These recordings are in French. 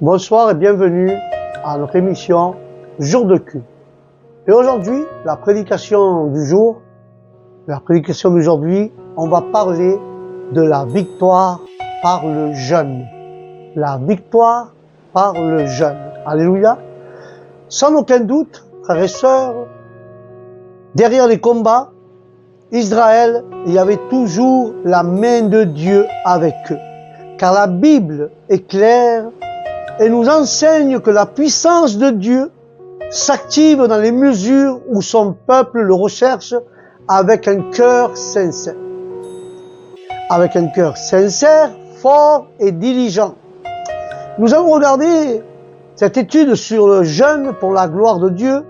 Bonsoir et bienvenue à notre émission Jour de culte. Et aujourd'hui, la prédication d'aujourd'hui, on va parler de la victoire par le jeûne. La victoire par le jeûne. Alléluia. Sans aucun doute, frères et sœurs, derrière les combats, Israël, il y avait toujours la main de Dieu avec eux. Car la Bible est claire et nous enseigne que la puissance de Dieu s'active dans les mesures où son peuple le recherche avec un cœur sincère. Avec un cœur sincère, fort et diligent. Nous allons regarder cette étude sur le jeûne pour la gloire de Dieu,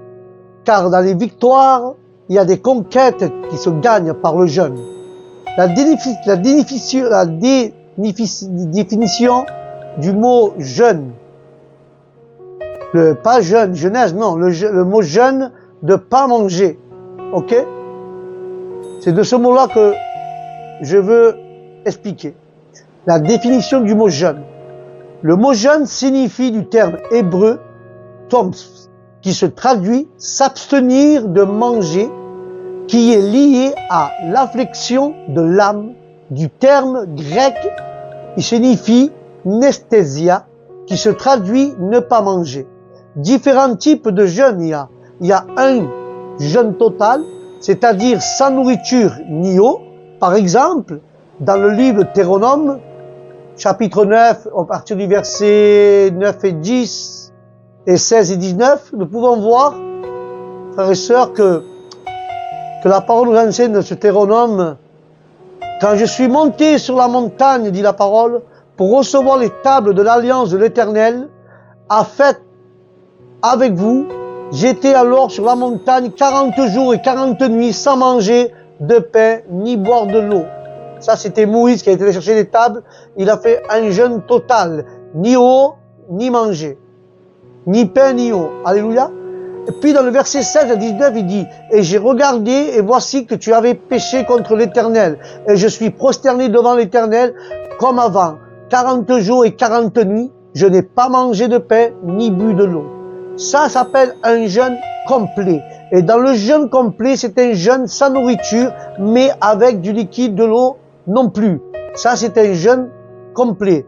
car dans les victoires, il y a des conquêtes qui se gagnent par le jeûne. La définition du mot jeûne, pas jeûne, Genèse, non, le mot jeûne, de pas manger, ok? C'est de ce mot-là que je veux expliquer. La définition du mot jeûne. Le mot jeûne signifie du terme hébreu toms, qui se traduit s'abstenir de manger, qui est lié à l'affliction de l'âme, du terme grec qui signifie nesthésia, qui se traduit ne pas manger. Différents types de jeûne il y a un jeûne total, c'est-à-dire sans nourriture ni eau. Par exemple, dans le livre de Deutéronome, chapitre 9, à partir du verset 9 et 10, et 16 et 19, nous pouvons voir, frères et sœurs, que la parole nous enseigne de ce Deutéronome. Quand je suis monté sur la montagne, dit la parole, pour recevoir les tables de l'alliance de l'Éternel, a fait avec vous, j'étais alors sur la montagne 40 jours et 40 nuits sans manger de pain ni boire de l'eau. Ça, c'était Moïse qui a été allé chercher les tables. Il a fait un jeûne total. Ni eau, ni manger. Ni pain, ni eau. Alléluia. Et puis dans le verset 16 à 19, il dit, « Et j'ai regardé, et voici que tu avais péché contre l'Éternel. Et je suis prosterné devant l'Éternel comme avant. 40 jours et 40 nuits, je n'ai pas mangé de pain, ni bu de l'eau. » Ça s'appelle un jeûne complet. Et dans le jeûne complet, c'est un jeûne sans nourriture, mais avec du liquide, de l'eau non plus. Ça, c'est un jeûne complet.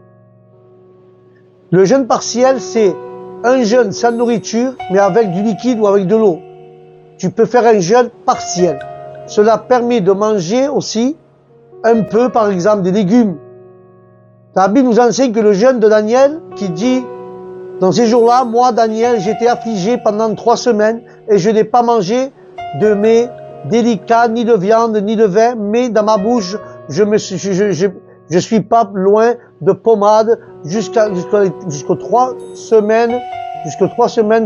Le jeûne partiel, c'est un jeûne sans nourriture, mais avec du liquide ou avec de l'eau. Tu peux faire un jeûne partiel. Cela permet de manger aussi un peu, par exemple, des légumes. La Bible nous enseigne que le jeûne de Daniel, qui dit, dans ces jours-là, moi, Daniel, j'étais affligé pendant 3 semaines et je n'ai pas mangé de mets délicats, ni de viande, ni de vin, mais dans ma bouche, je suis pas loin de pommade jusqu'aux 3 semaines,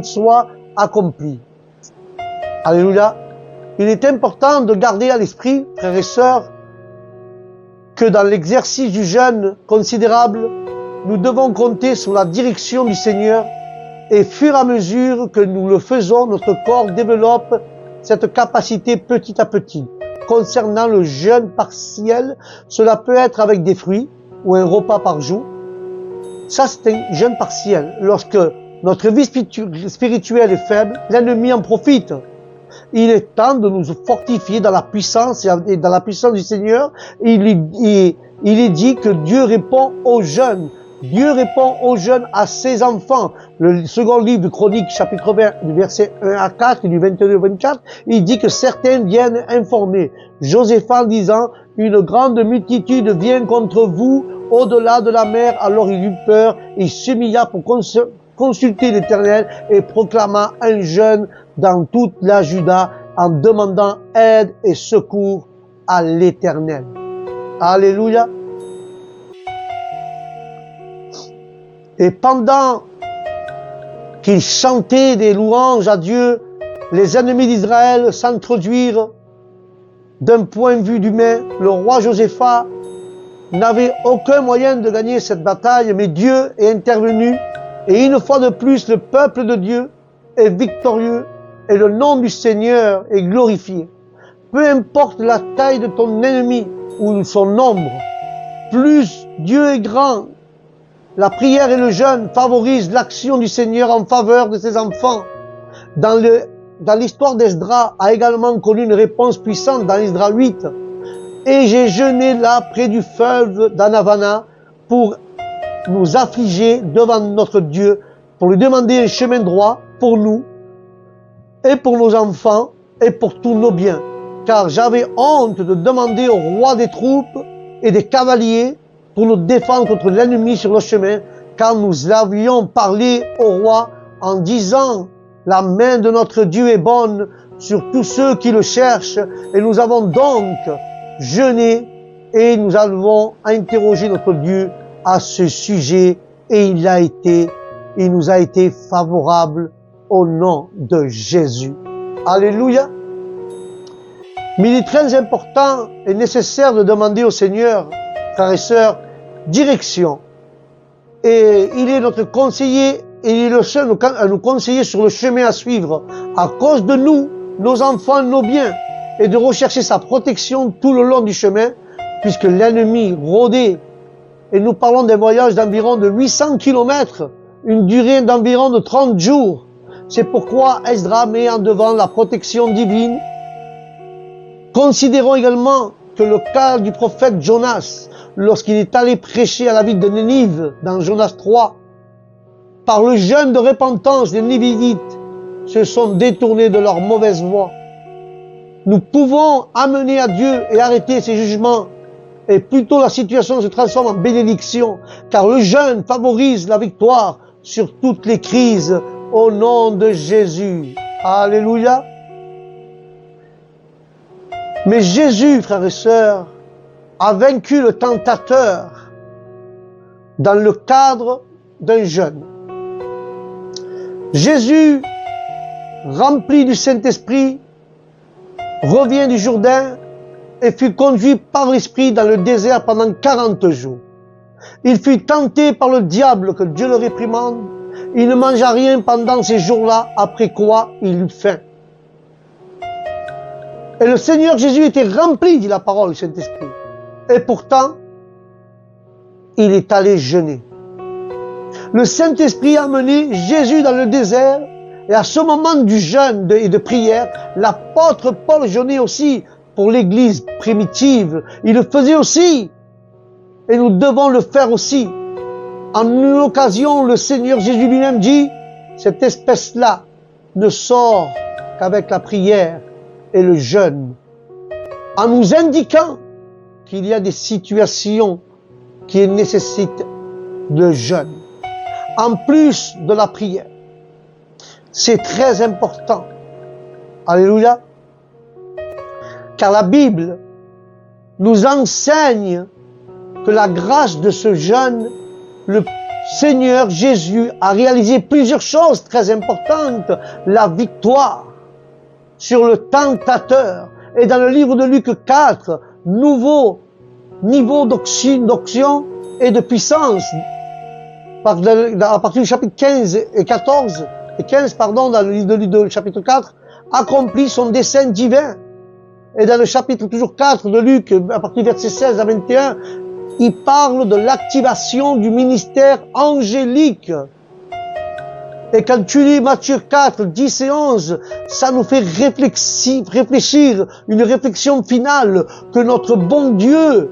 soient accomplies. Alléluia. Il est important de garder à l'esprit, frères et sœurs, que dans l'exercice du jeûne considérable, nous devons compter sur la direction du Seigneur et fur et à mesure que nous le faisons, notre corps développe cette capacité petit à petit. Concernant le jeûne partiel, cela peut être avec des fruits ou un repas par jour. Ça, c'est un jeûne partiel. Lorsque notre vie spirituelle est faible, l'ennemi en profite. Il est temps de nous fortifier dans la puissance et dans la puissance du Seigneur. Il est dit que Dieu répond aux jeunes. Dieu répond aux jeunes, à ses enfants. Le second livre de Chroniques, chapitre 20, du verset 1 à 4 et du 22 au 24, il dit que certains viennent informer Joseph en disant, une grande multitude vient contre vous au-delà de la mer. Alors il eut peur, il s'humilia pour consulter l'Éternel et proclama un jeûne dans toute la Juda en demandant aide et secours à l'Éternel. Alléluia. Et pendant qu'ils chantaient des louanges à Dieu, les ennemis d'Israël s'introduirent. D'un point de vue humain, le roi Josaphat n'avait aucun moyen de gagner cette bataille, mais Dieu est intervenu. Et une fois de plus, le peuple de Dieu est victorieux et le nom du Seigneur est glorifié. Peu importe la taille de ton ennemi ou son nombre, plus Dieu est grand, la prière et le jeûne favorisent l'action du Seigneur en faveur de ses enfants. Dans l'histoire d'Esdras a également connu une réponse puissante dans Esdras 8. Et j'ai jeûné là près du fleuve d'Anavana pour nous affliger devant notre Dieu, pour lui demander un chemin droit pour nous et pour nos enfants et pour tous nos biens. Car j'avais honte de demander au roi des troupes et des cavaliers pour nous défendre contre l'ennemi sur le chemin, car nous avions parlé au roi en disant: la main de notre Dieu est bonne sur tous ceux qui le cherchent, et nous avons donc jeûné et nous avons interrogé notre Dieu à ce sujet, et il nous a été favorable au nom de Jésus. Alléluia. Mais il est très important et nécessaire de demander au Seigneur, frères et sœurs, direction. Et il est notre conseiller, et il est le seul à nous conseiller sur le chemin à suivre, à cause de nous, nos enfants, nos biens, et de rechercher sa protection tout le long du chemin, puisque l'ennemi rôdait, et nous parlons d'un voyage d'environ de 800 km, une durée d'environ de 30 jours. C'est pourquoi Esdras met en devant la protection divine. Considérons également que le cas du prophète Jonas, lorsqu'il est allé prêcher à la ville de Nénive, dans Jonas 3, par le jeûne de repentance, les Névidites se sont détournés de leur mauvaise voie. Nous pouvons amener à Dieu et arrêter ses jugements, et plutôt la situation se transforme en bénédiction, car le jeûne favorise la victoire sur toutes les crises au nom de Jésus. Alléluia. Mais Jésus, frères et sœurs, a vaincu le tentateur dans le cadre d'un jeûne. Jésus, rempli du Saint-Esprit, revient du Jourdain et fut conduit par l'Esprit dans le désert pendant 40 jours. Il fut tenté par le diable, que Dieu le réprimande. Il ne mangea rien pendant ces jours-là, après quoi il eut faim. Et le Seigneur Jésus était rempli, dit la parole du Saint-Esprit. Et pourtant, il est allé jeûner. Le Saint-Esprit a mené Jésus dans le désert, et à ce moment du jeûne et de prière, l'apôtre Paul jeûnait aussi pour l'Église primitive. Il le faisait aussi, et nous devons le faire aussi. En une occasion, le Seigneur Jésus lui-même dit: cette espèce-là ne sort qu'avec la prière et le jeûne, en nous indiquant qu'il y a des situations qui nécessitent le jeûne, en plus de la prière. C'est très important. Alléluia. Car la Bible nous enseigne que la grâce de ce jeûne, le Seigneur Jésus a réalisé plusieurs choses très importantes. La victoire sur le tentateur. Et dans le livre de Luc 4, nouveau niveau d'onction et de puissance. À partir du chapitre 15 et 14, et 15, dans le livre de Luc, chapitre 4, accomplit son dessein divin. Et dans le chapitre toujours 4 de Luc, à partir du verset 16 à 21, il parle de l'activation du ministère angélique. Et quand tu lis Matthieu 4, 10 et 11, ça nous fait réfléchir, une réflexion finale, que notre Dieu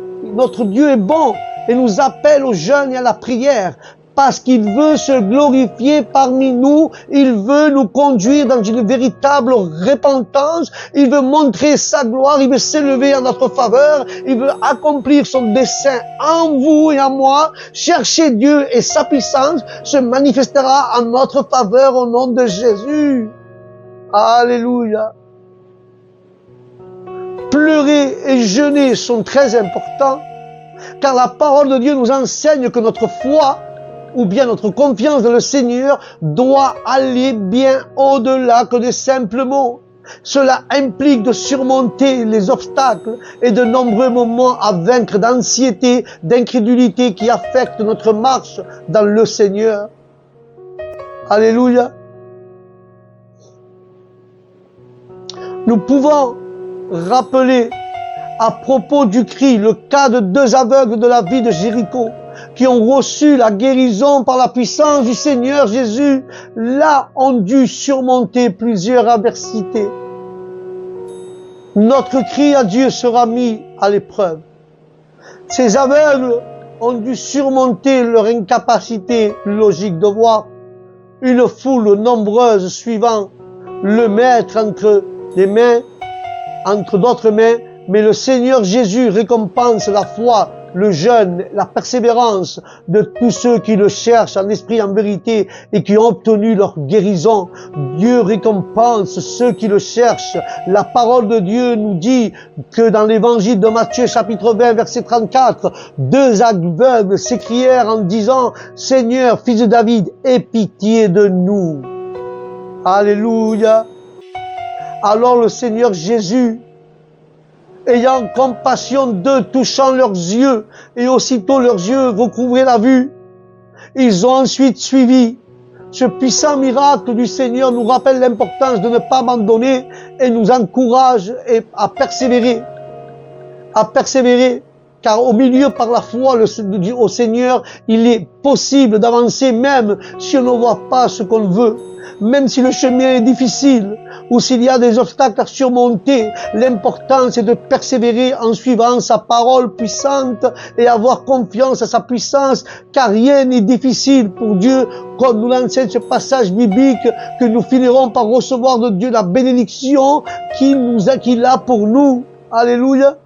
est bon et nous appelle au jeûne et à la prière. Parce qu'il veut se glorifier parmi nous, il veut nous conduire dans une véritable repentance, il veut montrer sa gloire, il veut s'élever en notre faveur, il veut accomplir son dessein en vous et en moi. Chercher Dieu et sa puissance se manifestera en notre faveur au nom de Jésus. Alléluia. Pleurer et jeûner sont très importants, car la parole de Dieu nous enseigne que notre foi, ou bien notre confiance dans le Seigneur, doit aller bien au-delà que de simples mots. Cela implique de surmonter les obstacles et de nombreux moments à vaincre d'anxiété, d'incrédulité qui affectent notre marche dans le Seigneur. Alléluia. Nous pouvons rappeler à propos du cri le cas de 2 aveugles de la ville de Jéricho. qui ont reçu la guérison par la puissance du Seigneur Jésus, là, ont dû surmonter plusieurs adversités. Notre cri à Dieu sera mis à l'épreuve. Ces aveugles ont dû surmonter leur incapacité logique de voir une foule nombreuse suivant le Maître entre les mains, entre d'autres mains, mais le Seigneur Jésus récompense la foi, le jeûne, la persévérance de tous ceux qui le cherchent en esprit, en vérité, et qui ont obtenu leur guérison. Dieu récompense ceux qui le cherchent. La parole de Dieu nous dit que dans l'évangile de Matthieu, chapitre 20, verset 34, 2 aveugles s'écrièrent en disant, Seigneur, fils de David, aie pitié de nous. Alléluia. Alors le Seigneur Jésus, ayant compassion d'eux, touchant leurs yeux, et aussitôt leurs yeux recouvraient la vue, ils ont ensuite suivi. Ce puissant miracle du Seigneur nous rappelle l'importance de ne pas abandonner et nous encourage à persévérer. À persévérer, car au milieu par la foi au Seigneur, il est possible d'avancer même si on ne voit pas ce qu'on veut. Même si le chemin est difficile ou s'il y a des obstacles à surmonter, l'important c'est de persévérer en suivant sa parole puissante et avoir confiance à sa puissance, car rien n'est difficile pour Dieu, comme nous l'enseigne ce passage biblique, que nous finirons par recevoir de Dieu la bénédiction qu'il a pour nous. Alléluia.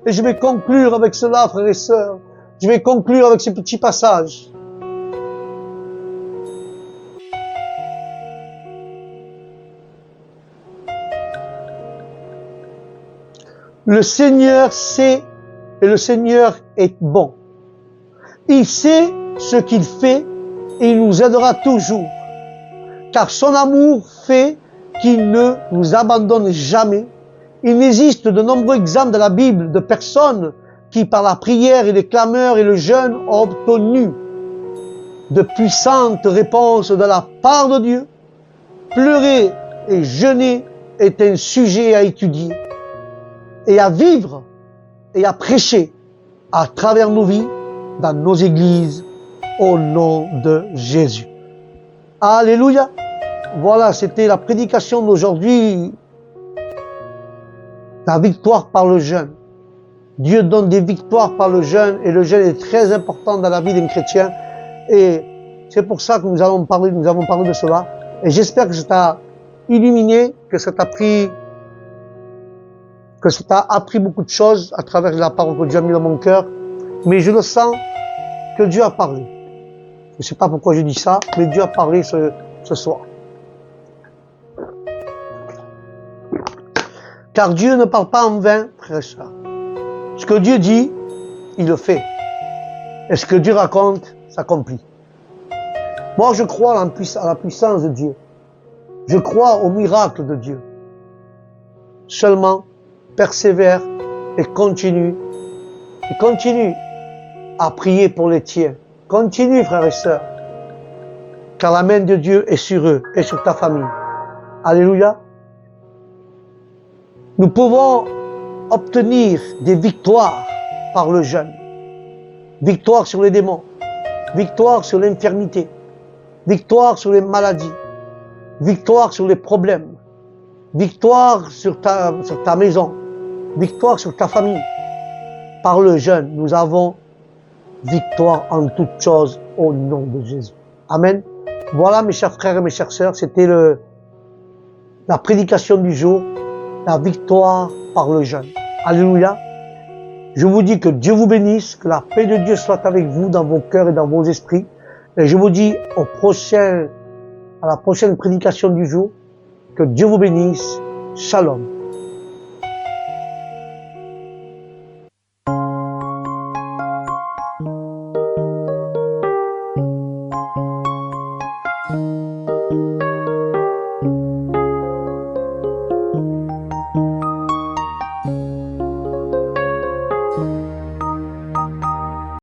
Et je vais conclure avec cela, frères et sœurs. Je vais conclure avec ce petit passage. Le Seigneur sait et le Seigneur est bon. Il sait ce qu'il fait et il nous aidera toujours. Car son amour fait qu'il ne nous abandonne jamais. Il existe de nombreux exemples dans la Bible de personnes qui, par la prière et les clameurs et le jeûne, ont obtenu de puissantes réponses de la part de Dieu. Pleurer et jeûner est un sujet à étudier et à vivre et à prêcher à travers nos vies, dans nos églises, au nom de Jésus. Alléluia. Voilà, c'était la prédication d'aujourd'hui. La victoire par le jeûne. Dieu donne des victoires par le jeûne et le jeûne est très important dans la vie d'un chrétien. Et c'est pour ça que nous avons parlé de cela. Et j'espère que ça t'a illuminé, que ça t'a appris beaucoup de choses à travers la parole que Dieu a mis dans mon cœur. Mais je le sens que Dieu a parlé. Je ne sais pas pourquoi je dis ça, mais Dieu a parlé ce soir. Car Dieu ne parle pas en vain, frère et sœur. Ce que Dieu dit, il le fait. Et ce que Dieu raconte, s'accomplit. Moi, je crois à la puissance de Dieu. Je crois au miracle de Dieu. Seulement, persévère et continue. Et continue à prier pour les tiens. Continue, frères et sœurs. Car la main de Dieu est sur eux et sur ta famille. Alléluia. Nous pouvons obtenir des victoires par le jeûne. Victoire sur les démons. Victoire sur l'infirmité. Victoire sur les maladies. Victoire sur les problèmes. Victoire sur ta maison. Victoire sur ta famille. Par le jeûne, nous avons victoire en toutes choses au nom de Jésus. Amen. Voilà, mes chers frères et mes chères sœurs, c'était la prédication du jour, la victoire par le jeûne. Alléluia. Je vous dis que Dieu vous bénisse, que la paix de Dieu soit avec vous dans vos cœurs et dans vos esprits. Et je vous dis à la prochaine prédication du jour, que Dieu vous bénisse. Shalom.